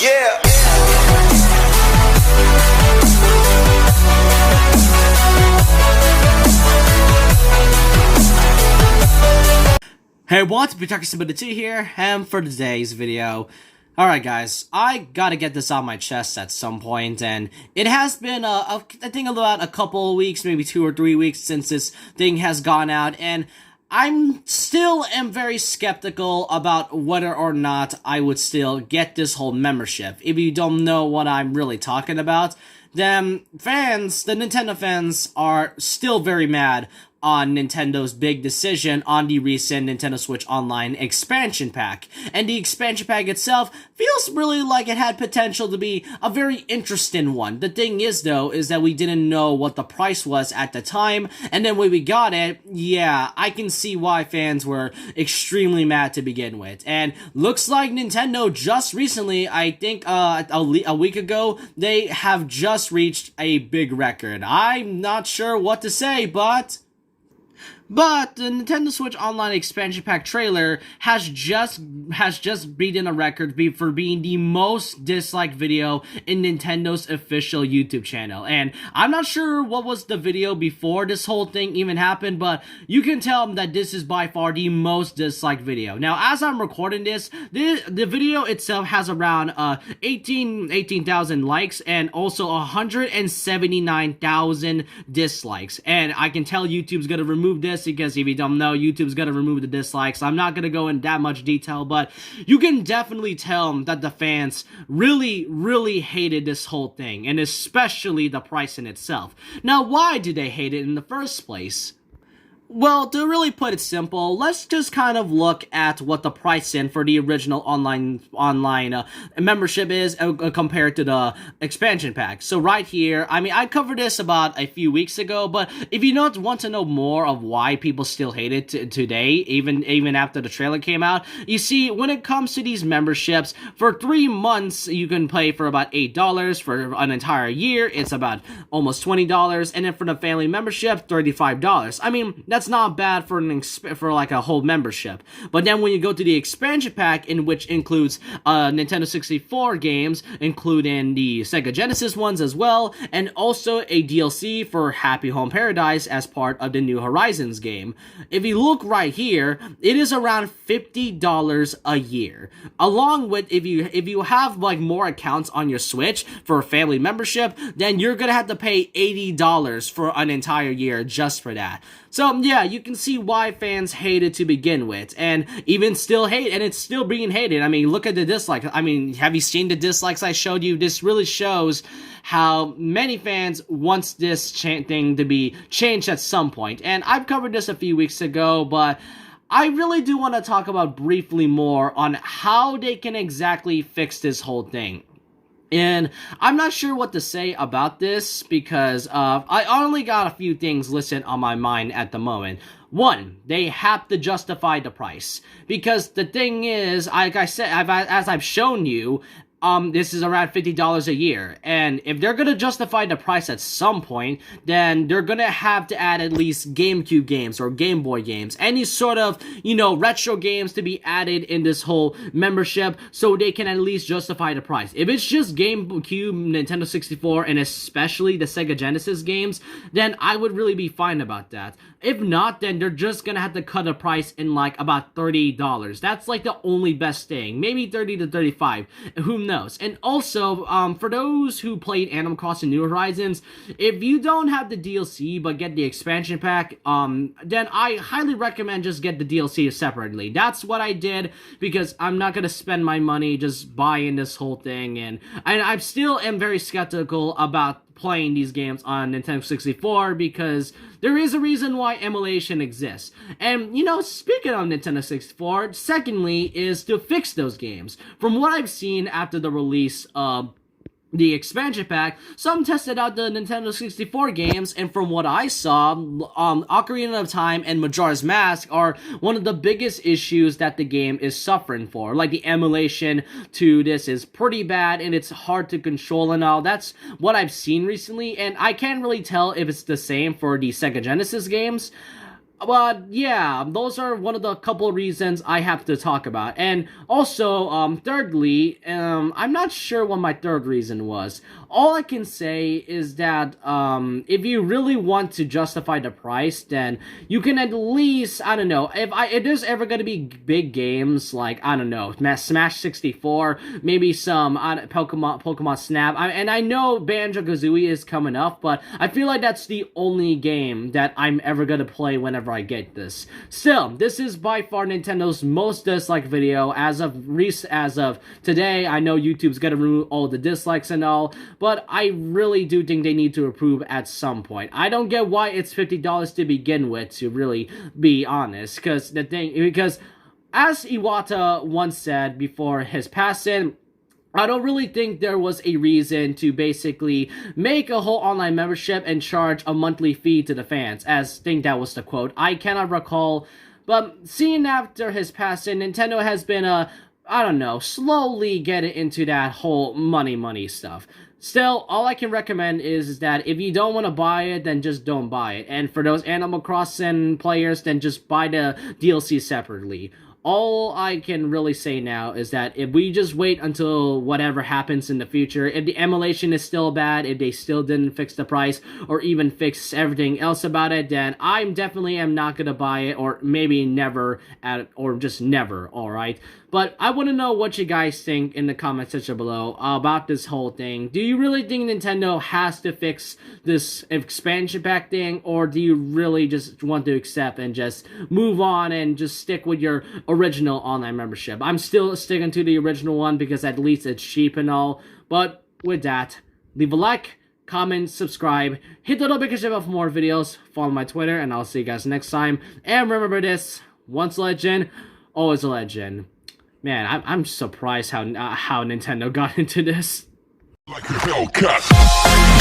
Yeah. Hey, what's up? Talking2 here, and for today's video. Alright guys, I gotta get this on my chest at some point, and it has been, I think about a couple of weeks, maybe 2 or 3 weeks since this thing has gone out, and I'm still am very skeptical about whether or not I would still get this whole membership. If you don't know what I'm really talking about, then the Nintendo fans are still very mad on Nintendo's big decision on the recent Nintendo Switch Online expansion pack. And the expansion pack itself feels really like it had potential to be a very interesting one. The thing is, though, is that we didn't know what the price was at the time, and then when we got it, yeah, I can see why fans were extremely mad to begin with. And looks like Nintendo just recently, I think a week ago, they have just reached a big record. I'm not sure what to say, but the Nintendo Switch Online expansion pack trailer has just beaten a record for being the most disliked video in Nintendo's official YouTube channel. And I'm not sure what was the video before this whole thing even happened, but you can tell that this is by far the most disliked video. Now, as I'm recording this, the video itself has around 18,000 likes and also 179,000 dislikes. And I can tell YouTube's gonna remove this, because if you don't know, YouTube's gonna remove the dislikes. I'm not gonna go in that much detail, but you can definitely tell that the fans really hated this whole thing, and especially the price in itself. Now, why did they hate it in the first place? Well, to really put it simple, let's just kind of look at what the price in for the original online membership is compared to the expansion pack. So right here, I mean, I covered this about a few weeks ago, but if you don't want to know more of why people still hate it today, even after the trailer came out, you see, when it comes to these memberships, for 3 months, you can pay for about $8. For an entire year, it's about almost $20, and then for the family membership, $35. I mean, that's not bad for like a whole membership. But then when you go to the expansion pack, in which includes Nintendo 64 games, including the Sega Genesis ones as well, and also a DLC for Happy Home Paradise as part of the New Horizons game. If you look right here, it is around $50 a year. Along with, if you have like more accounts on your Switch for a family membership, then you're gonna have to pay $80 for an entire year just for that. So yeah, you can see why fans hate it to begin with, and even still hate, and it's still being hated. I mean, look at the dislikes. I mean, have you seen the dislikes I showed you? This really shows how many fans wants this thing to be changed at some point. And I've covered this a few weeks ago, but I really do want to talk about briefly more on how they can exactly fix this whole thing. And I'm not sure what to say about this, because I only got a few things listed on my mind at the moment. One, they have to justify the price, because the thing is, like I said, as I've shown you, this is around $50 a year, and if they're gonna justify the price at some point, then they're gonna have to add at least GameCube games or Game Boy games, any sort of, retro games to be added in this whole membership, so they can at least justify the price. If it's just GameCube, Nintendo 64, and especially the Sega Genesis games, then I would really be fine about that. If not, then they're just gonna have to cut the price in like about $30. That's like the only best thing. Maybe 30 to 35. Who knows? And also, for those who played Animal Crossing New Horizons, if you don't have the DLC but get the expansion pack, then I highly recommend just get the DLC separately. That's what I did, because I'm not gonna spend my money just buying this whole thing, and I still am very skeptical about playing these games on Nintendo 64, because there is a reason why emulation exists. And, speaking of Nintendo 64, secondly, is to fix those games. From what I've seen after the release of the expansion pack, some tested out the Nintendo 64 games, and from what I saw, Ocarina of Time and Majora's Mask are one of the biggest issues that the game is suffering for. Like, the emulation to this is pretty bad, and it's hard to control and all. That's what I've seen recently, and I can't really tell if it's the same for the Sega Genesis games. But yeah, those are one of the couple reasons I have to talk about. And also, thirdly, I'm not sure what my third reason was. All I can say is that if you really want to justify the price, then you can at least, I don't know, if there's ever gonna be big games like, I don't know, Smash 64, maybe some Pokemon Snap. And I know Banjo-Kazooie is coming up, but I feel like that's the only game that I'm ever gonna play whenever I get this. Still, this is by far Nintendo's most disliked video as of today. I know YouTube's gonna remove all the dislikes and all, but I really do think they need to improve at some point. I don't get why it's $50 to begin with, to really be honest, because as Iwata once said before his passing, I don't really think there was a reason to basically make a whole online membership and charge a monthly fee to the fans, as I think that was the quote. I cannot recall, but seeing after his passing, Nintendo has been I don't know, slowly getting into that whole money stuff. Still, all I can recommend is that if you don't want to buy it, then just don't buy it. And for those Animal Crossing players, then just buy the DLC separately. All I can really say now is that if we just wait until whatever happens in the future, if the emulation is still bad, if they still didn't fix the price, or even fix everything else about it, then I definitely am not gonna buy it, or maybe never, or just never, alright? But I want to know what you guys think in the comment section below about this whole thing. Do you really think Nintendo has to fix this expansion pack thing, or do you really just want to accept and just move on and just stick with your original online membership? I'm still sticking to the original one because at least it's cheap and all. But with that, leave a like, comment, subscribe, hit the notification bell for more videos, follow my Twitter, and I'll see you guys next time. And remember this, once a legend, always a legend. Man, I'm surprised how Nintendo got into this. Like a Hellcat.